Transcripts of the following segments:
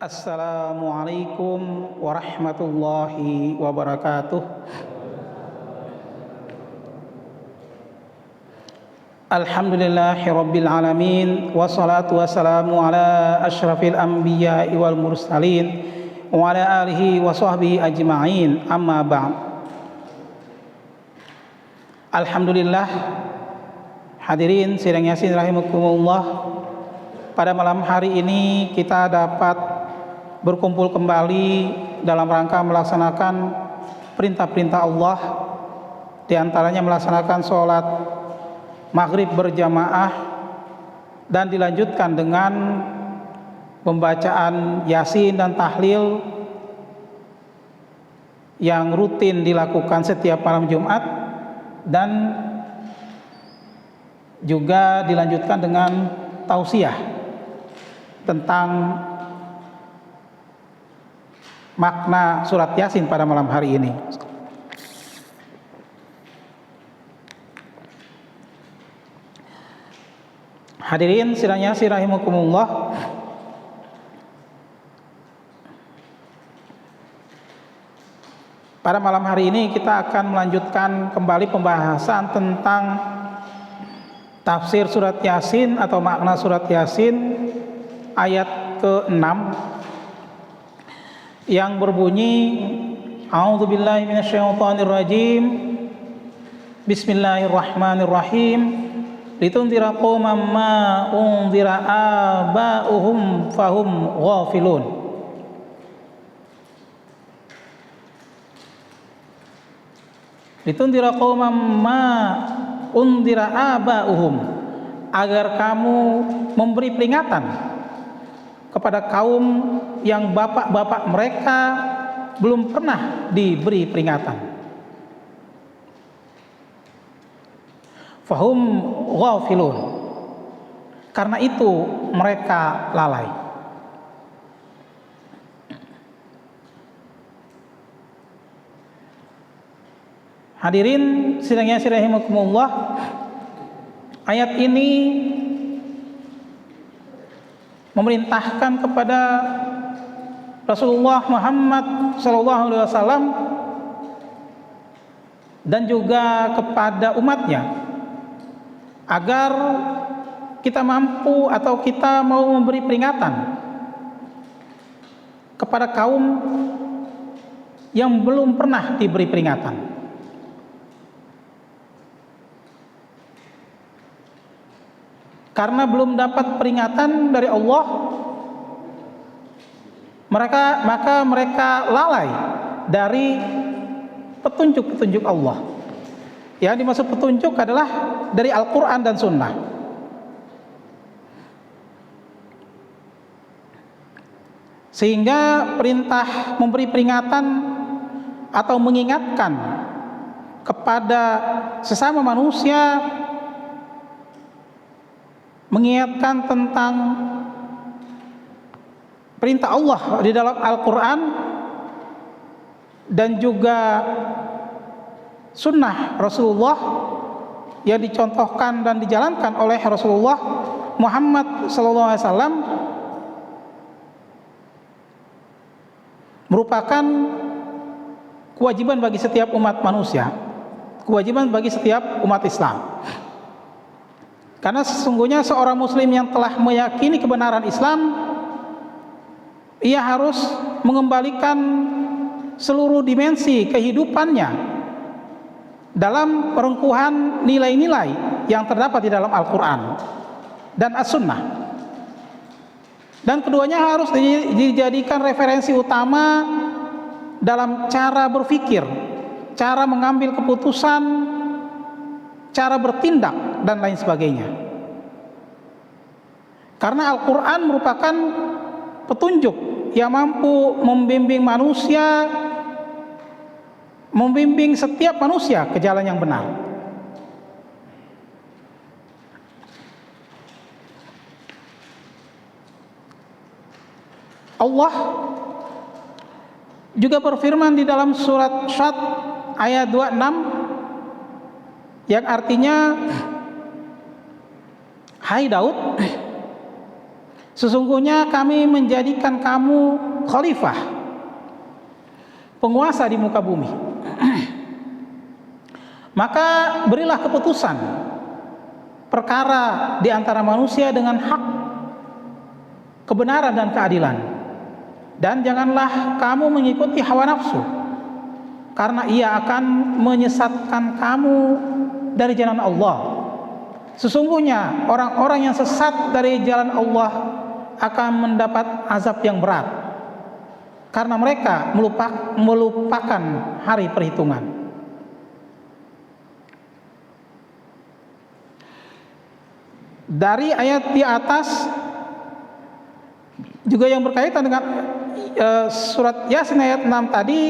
Assalamualaikum warahmatullahi wabarakatuh. Alhamdulillahi rabbil alamin, wassalatu wassalamu ala asyrafil anbiya'i wal mursalin wa ala alihi wa sahbihi ajma'in, amma ba'd. Alhamdulillah, hadirin sidang Yasin rahimakumullah, pada malam hari ini kita dapat berkumpul kembali dalam rangka melaksanakan perintah-perintah Allah, di antaranya melaksanakan sholat maghrib berjamaah dan dilanjutkan dengan pembacaan Yasin dan tahlil yang rutin dilakukan setiap malam Jumat, dan juga dilanjutkan dengan tausiah tentang makna surat Yasin pada malam hari ini. Hadirin sidang Yasin rahimakumullah, pada malam hari ini kita akan melanjutkan kembali pembahasan tentang tafsir surat Yasin atau makna surat Yasin ayat ke-6 yang berbunyi A'udzubillahi minasyaitonirrajim, Bismillahirrahmanirrahim, litundira qauman ma undira aba'uhum fahum ghafilun. Litundira qauman ma undira aba'uhum, agar kamu memberi peringatan kepada kaum yang bapak-bapak mereka belum pernah diberi peringatan. Fahum ghafilun, karena itu mereka lalai. Hadirin sidang Yasin rahimakumullah, ayat ini memerintahkan kepada Rasulullah Muhammad SAW dan juga kepada umatnya agar kita mampu atau kita mau memberi peringatan kepada kaum yang belum pernah diberi peringatan. Karena belum dapat peringatan dari Allah, maka mereka lalai dari petunjuk-petunjuk Allah. Yang dimaksud petunjuk adalah dari Al-Quran dan Sunnah. Sehingga perintah memberi peringatan atau mengingatkan kepada sesama manusia, mengingatkan tentang perintah Allah di dalam Al-Quran dan juga sunnah Rasulullah yang dicontohkan dan dijalankan oleh Rasulullah Muhammad SAW, merupakan kewajiban bagi setiap umat manusia, kewajiban bagi setiap umat Islam. Karena sesungguhnya seorang muslim yang telah meyakini kebenaran Islam, ia harus mengembalikan seluruh dimensi kehidupannya dalam perengkuhan nilai-nilai yang terdapat di dalam Al-Quran dan As-Sunnah. Dan keduanya harus dijadikan referensi utama dalam cara berpikir, cara mengambil keputusan, cara bertindak, dan lain sebagainya. Karena Al-Quran merupakan petunjuk yang mampu membimbing manusia, membimbing setiap manusia ke jalan yang benar. Allah juga berfirman di dalam surat Syad ayat 26 yang artinya, hai Daud, Sesungguhnya kami menjadikan kamu khalifah, penguasa di muka bumi. Maka berilah keputusan perkara di antara manusia dengan hak, kebenaran dan keadilan. Dan janganlah kamu mengikuti hawa nafsu, karena ia akan menyesatkan kamu dari jalan Allah. Sesungguhnya orang-orang yang sesat dari jalan Allah akan mendapat azab yang berat, karena mereka melupakan hari perhitungan. Dari ayat di atas juga yang berkaitan dengan surat Yasin ayat 6 tadi,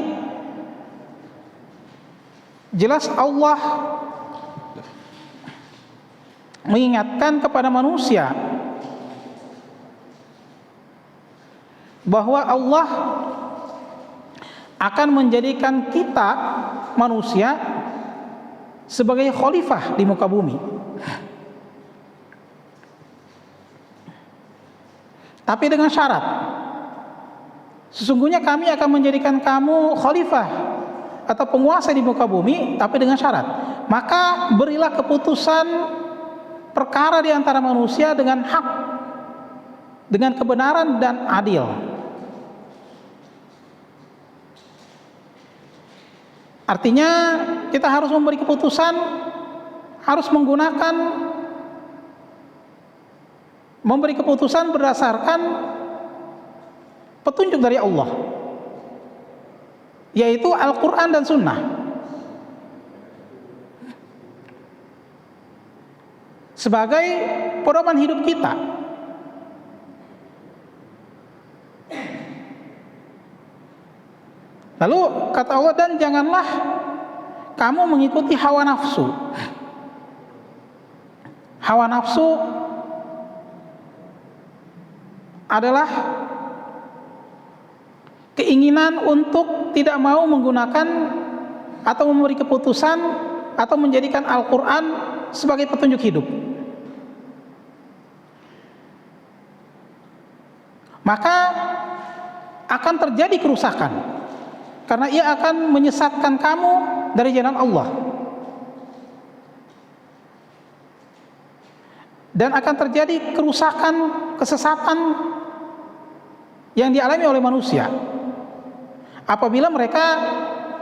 jelas Allah mengingatkan kepada manusia bahwa Allah akan menjadikan kita manusia sebagai khalifah di muka bumi. Tapi dengan syarat, sesungguhnya kami akan menjadikan kamu khalifah atau penguasa di muka bumi, tapi dengan syarat, maka berilah keputusan perkara di antara manusia dengan hak, dengan kebenaran dan adil. Artinya kita harus memberi keputusan, harus memberi keputusan berdasarkan petunjuk dari Allah, yaitu Al-Quran dan Sunnah, sebagai pedoman hidup kita. Lalu kata Allah, dan janganlah kamu mengikuti hawa nafsu. Hawa nafsu adalah keinginan untuk tidak mau menggunakan atau memberi keputusan atau menjadikan Al-Quran sebagai petunjuk hidup. Maka akan terjadi kerusakan, karena ia akan menyesatkan kamu dari jalan Allah, dan akan terjadi kerusakan, kesesatan yang dialami oleh manusia apabila mereka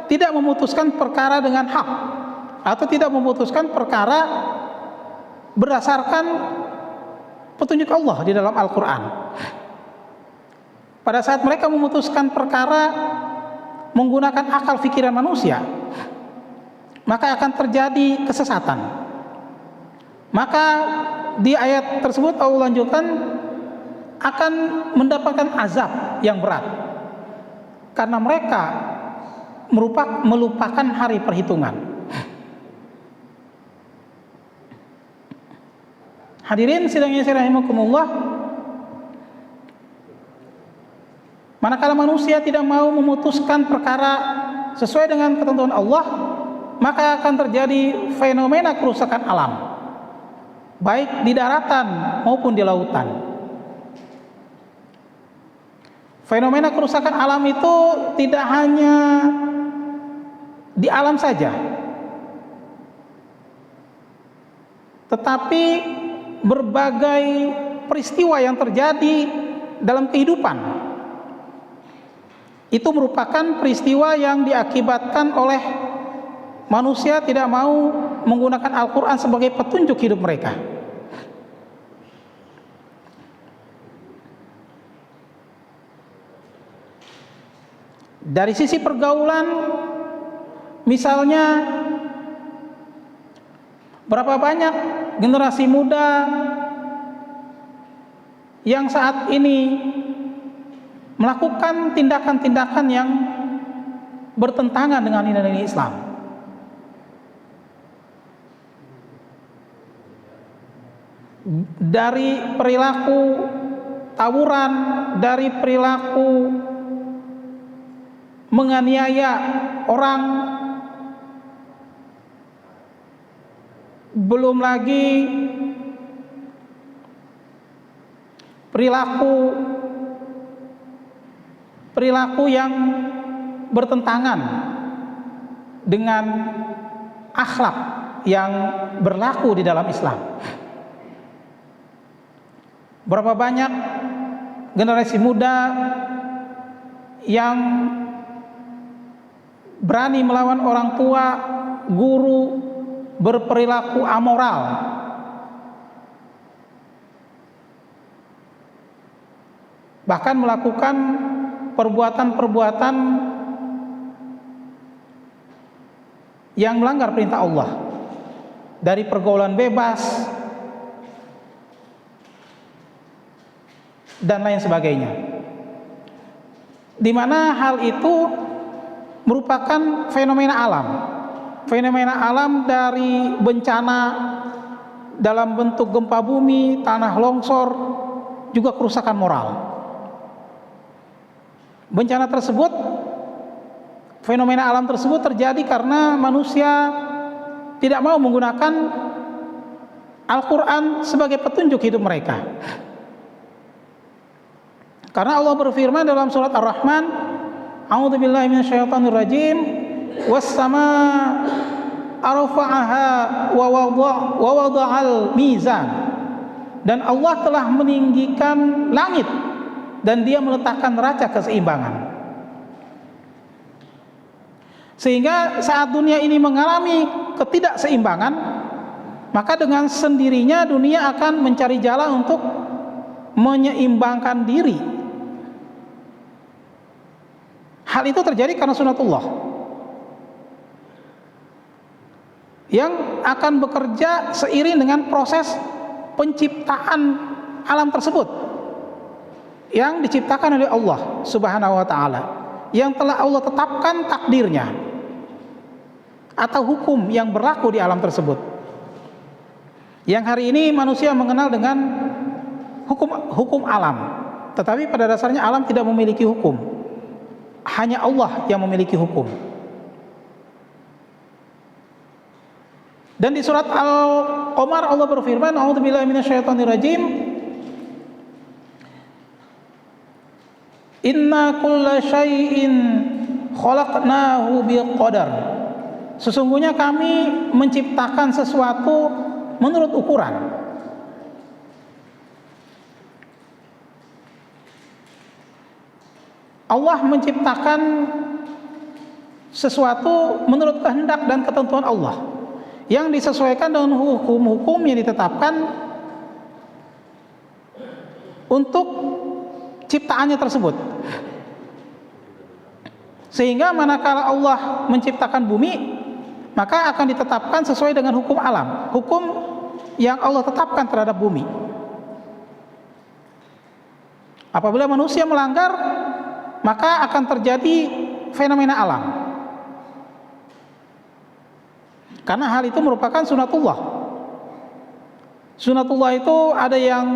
tidak memutuskan perkara dengan hak atau tidak memutuskan perkara berdasarkan petunjuk Allah di dalam Al-Quran. Pada saat mereka memutuskan perkara menggunakan akal pikiran manusia, maka akan terjadi kesesatan. Maka di ayat tersebut Allah lanjutkan, akan mendapatkan azab yang berat karena mereka melupakan hari perhitungan. Hadirin sidang yang rahimakumullah, manakala manusia tidak mau memutuskan perkara sesuai dengan ketentuan Allah, maka akan terjadi fenomena kerusakan alam, baik di daratan maupun di lautan. Fenomena kerusakan alam itu tidak hanya di alam saja, tetapi berbagai peristiwa yang terjadi dalam kehidupan itu merupakan peristiwa yang diakibatkan oleh manusia tidak mau menggunakan Al-Quran sebagai petunjuk hidup mereka. Dari sisi pergaulan, misalnya berapa banyak generasi muda yang saat ini melakukan tindakan-tindakan yang bertentangan dengan nilai-nilai Islam. Dari perilaku tawuran, dari perilaku menganiaya orang, belum lagi perilaku yang bertentangan dengan akhlak yang berlaku di dalam Islam. Berapa banyak generasi muda yang berani melawan orang tua, guru, berperilaku amoral, bahkan melakukan perbuatan-perbuatan yang melanggar perintah Allah, dari pergaulan bebas dan lain sebagainya, di mana hal itu merupakan fenomena alam dari bencana dalam bentuk gempa bumi, tanah longsor, juga kerusakan moral. Bencana tersebut, fenomena alam tersebut terjadi karena manusia tidak mau menggunakan Al-Quran sebagai petunjuk hidup mereka. Karena Allah berfirman dalam surat Ar-Rahman, A'udzubillahi minasyaitonirrajim, was-samaa arfa'aha wa wada'al mizan. Dan Allah telah meninggikan langit dan Dia meletakkan neraca keseimbangan. Sehingga saat dunia ini mengalami ketidakseimbangan, maka dengan sendirinya dunia akan mencari jalan untuk menyeimbangkan diri. Hal itu terjadi karena sunatullah yang akan bekerja seiring dengan proses penciptaan alam tersebut yang diciptakan oleh Allah Subhanahu wa ta'ala, yang telah Allah tetapkan takdirnya atau hukum yang berlaku di alam tersebut, yang hari ini manusia mengenal dengan hukum alam. Tetapi pada dasarnya alam tidak memiliki hukum, hanya Allah yang memiliki hukum. Dan di surat Al-Qamar Allah berfirman, A'udzubillahi minasyaitonirrajim, Inna kulla syai'in khalaqnahu biqadar. Sesungguhnya kami menciptakan sesuatu menurut ukuran. Allah menciptakan sesuatu menurut kehendak dan ketentuan Allah, yang disesuaikan dengan hukum-hukum yang ditetapkan untuk ciptaannya tersebut. Sehingga manakala Allah menciptakan bumi, maka akan ditetapkan sesuai dengan hukum alam, hukum yang Allah tetapkan terhadap bumi. Apabila manusia melanggar, maka akan terjadi fenomena alam, karena hal itu merupakan sunatullah. Sunatullah itu ada yang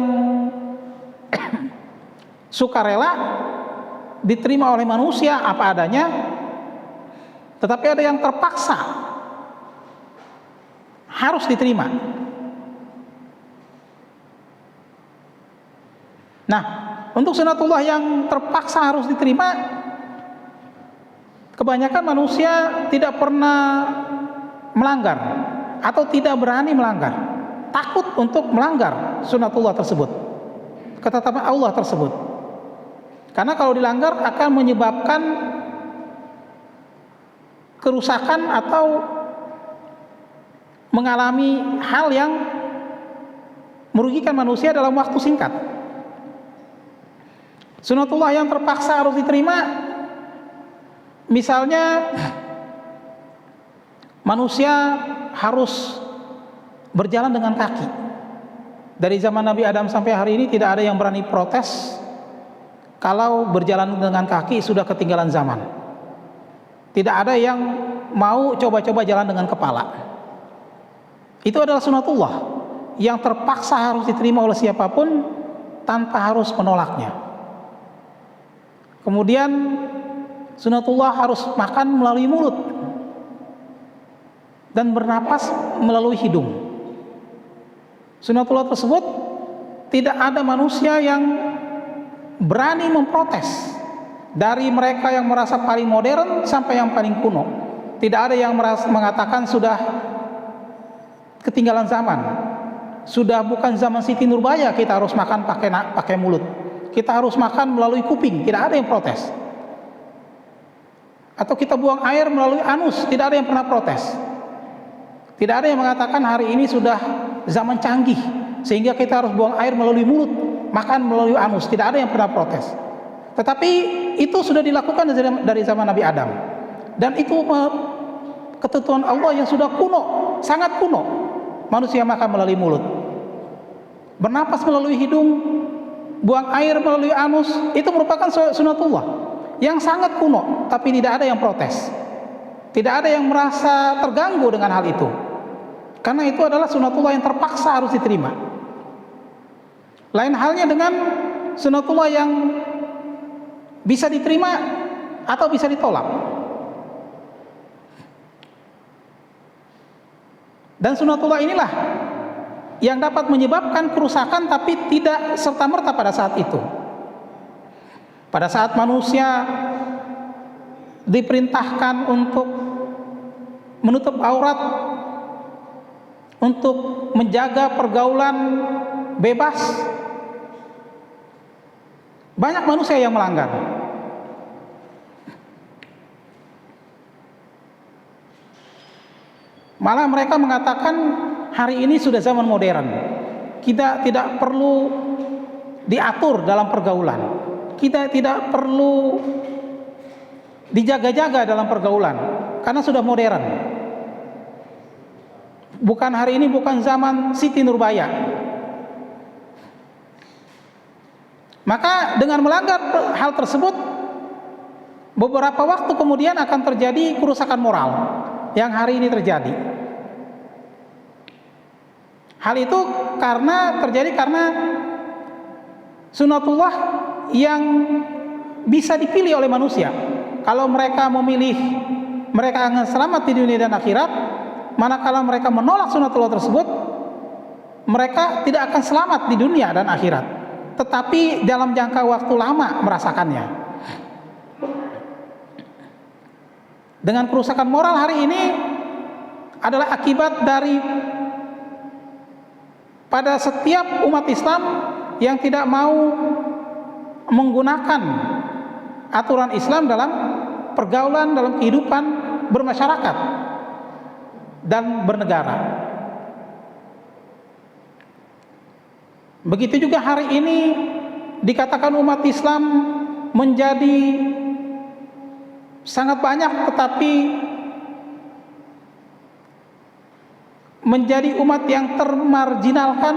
sukarela diterima oleh manusia apa adanya, tetapi ada yang terpaksa harus diterima. Nah, untuk sunatullah yang terpaksa harus diterima, kebanyakan manusia tidak pernah melanggar atau tidak berani melanggar, takut untuk melanggar sunatullah tersebut, ketetapan Allah tersebut. Karena kalau dilanggar akan menyebabkan kerusakan atau mengalami hal yang merugikan manusia dalam waktu singkat. Sunatullah yang terpaksa harus diterima, misalnya manusia harus berjalan dengan kaki. Dari zaman Nabi Adam sampai hari ini tidak ada yang berani protes kalau berjalan dengan kaki sudah ketinggalan zaman. Tidak ada yang mau coba-coba jalan dengan kepala. Itu adalah sunatullah yang terpaksa harus diterima oleh siapapun tanpa harus menolaknya. Kemudian sunatullah harus makan melalui mulut dan bernapas melalui hidung. Sunatullah tersebut tidak ada manusia yang berani memprotes, dari mereka yang merasa paling modern sampai yang paling kuno. Tidak ada yang mengatakan sudah ketinggalan zaman, sudah bukan zaman Siti Nurbaya, kita harus makan pakai mulut, kita harus makan melalui kuping. Tidak ada yang protes. Atau kita buang air melalui anus, tidak ada yang pernah protes. Tidak ada yang mengatakan hari ini sudah zaman canggih sehingga kita harus buang air melalui mulut, makan melalui anus. Tidak ada yang pernah protes. Tetapi itu sudah dilakukan dari zaman Nabi Adam, dan itu ketentuan Allah yang sudah kuno, sangat kuno. Manusia makan melalui mulut, bernapas melalui hidung, buang air melalui anus. Itu merupakan sunatullah yang sangat kuno, tapi tidak ada yang protes, tidak ada yang merasa terganggu dengan hal itu, karena itu adalah sunatullah yang terpaksa harus diterima. Lain halnya dengan sunatullah yang bisa diterima atau bisa ditolak. Dan sunatullah inilah yang dapat menyebabkan kerusakan, tapi tidak serta-merta pada saat itu. Pada saat manusia diperintahkan untuk menutup aurat, untuk menjaga pergaulan bebas, banyak manusia yang melanggar. Malah mereka mengatakan hari ini sudah zaman modern, kita tidak perlu diatur dalam pergaulan, kita tidak perlu dijaga-jaga dalam pergaulan karena sudah modern. Bukan hari ini, bukan zaman Siti Nurbaya. Maka dengan melanggar hal tersebut, beberapa waktu kemudian akan terjadi kerusakan moral yang hari ini terjadi. Hal itu terjadi karena sunatullah yang bisa dipilih oleh manusia. Kalau mereka memilih, mereka akan selamat di dunia dan akhirat. Manakala mereka menolak sunatullah tersebut, mereka tidak akan selamat di dunia dan akhirat, tetapi dalam jangka waktu lama merasakannya. Dengan kerusakan moral hari ini adalah akibat dari pada setiap umat Islam yang tidak mau menggunakan aturan Islam dalam pergaulan, dalam kehidupan bermasyarakat dan bernegara. Begitu juga hari ini dikatakan umat Islam menjadi sangat banyak, tetapi menjadi umat yang termarginalkan,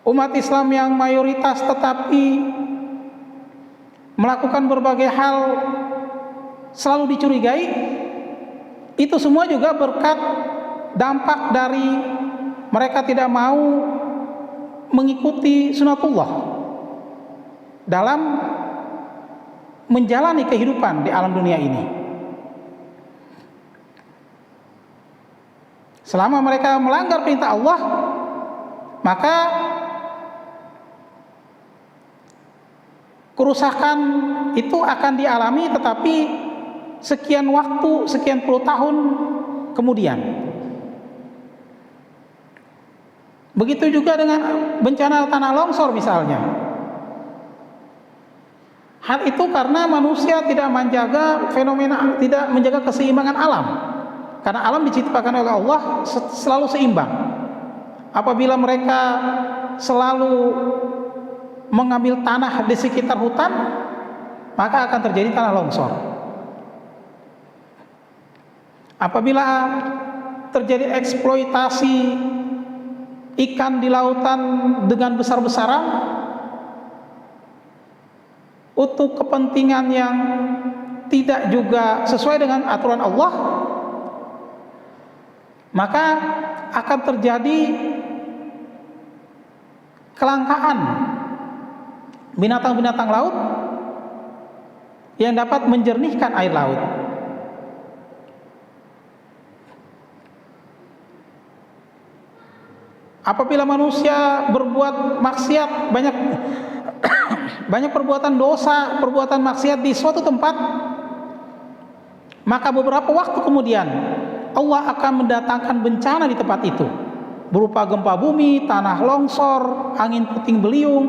umat Islam yang mayoritas tetapi melakukan berbagai hal selalu dicurigai. Itu semua juga berkat dampak dari mereka tidak mau mengikuti sunatullah dalam menjalani kehidupan di alam dunia ini. Selama mereka melanggar perintah Allah, maka kerusakan itu akan dialami, tetapi sekian waktu, sekian puluh tahun kemudian. Begitu juga dengan bencana tanah longsor misalnya. Hal itu karena manusia tidak menjaga fenomena, tidak menjaga keseimbangan alam. Karena alam diciptakan oleh Allah selalu seimbang. Apabila mereka selalu mengambil tanah di sekitar hutan, maka akan terjadi tanah longsor. Apabila terjadi eksploitasi ikan di lautan dengan besar-besaran untuk kepentingan yang tidak juga sesuai dengan aturan Allah, maka akan terjadi kelangkaan binatang-binatang laut yang dapat menjernihkan air laut. Apabila manusia berbuat maksiat, banyak banyak perbuatan dosa, perbuatan maksiat di suatu tempat, maka beberapa waktu kemudian Allah akan mendatangkan bencana di tempat itu, berupa gempa bumi, tanah longsor, angin puting beliung.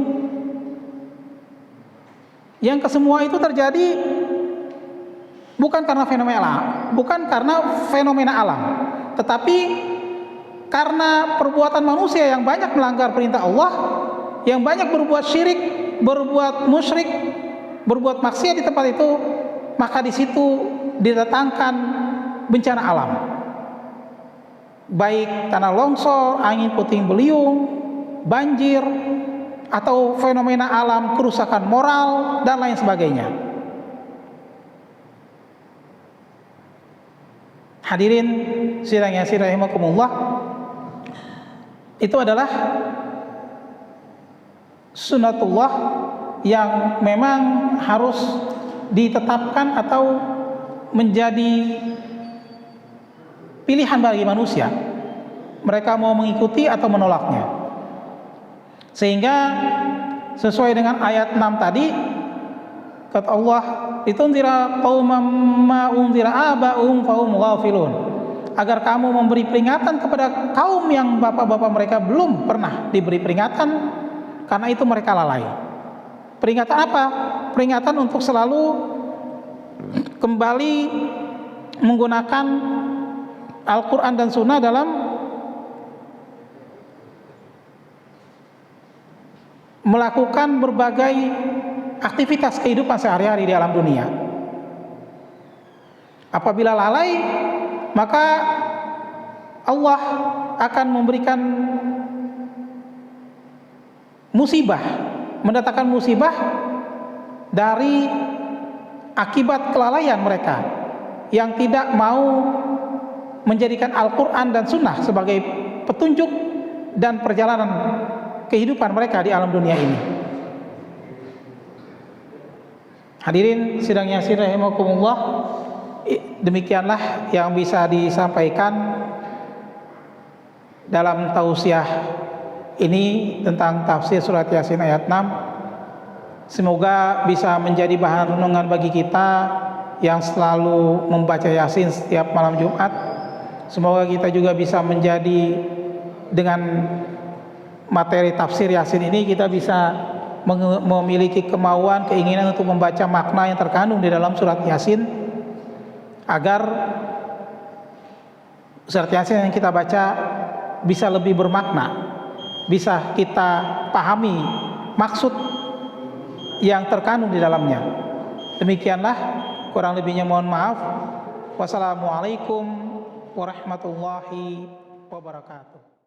Yang kesemua itu terjadi bukan karena fenomena alam, tetapi karena perbuatan manusia yang banyak melanggar perintah Allah, yang banyak berbuat syirik, berbuat musyrik, berbuat maksiat di tempat itu, maka di situ didatangkan bencana alam, baik tanah longsor, angin puting beliung, banjir, atau fenomena alam kerusakan moral dan lain sebagainya. Hadirin sidang yang rahimakumullah, itu adalah sunnatullah yang memang harus ditetapkan atau menjadi pilihan bagi manusia, mereka mau mengikuti atau menolaknya. Sehingga sesuai dengan ayat 6 tadi, kata Allah, "Litunzira qauman ma unzira aba'uhum fahum ghafilun." Agar kamu memberi peringatan kepada kaum yang bapak-bapak mereka belum pernah diberi peringatan, karena itu mereka lalai. Peringatan apa? Peringatan untuk selalu kembali menggunakan Al-Quran dan Sunnah dalam melakukan berbagai aktivitas kehidupan sehari-hari di alam dunia. Apabila lalai, maka Allah akan memberikan musibah, mendatangkan musibah dari akibat kelalaian mereka yang tidak mau menjadikan Al-Quran dan Sunnah sebagai petunjuk dan perjalanan kehidupan mereka di alam dunia ini. Hadirin sidang yang rahimakumullah, demikianlah yang bisa disampaikan dalam tausiah ini tentang tafsir surat Yasin ayat 6. Semoga bisa menjadi bahan renungan bagi kita yang selalu membaca Yasin setiap malam Jumat. Semoga kita juga bisa menjadi, dengan materi tafsir Yasin ini, kita bisa memiliki kemauan, keinginan untuk membaca makna yang terkandung di dalam surat Yasin, agar surat Yasin yang kita baca bisa lebih bermakna, bisa kita pahami maksud yang terkandung di dalamnya. Demikianlah, kurang lebihnya mohon maaf. Wassalamualaikum warahmatullahi wabarakatuh.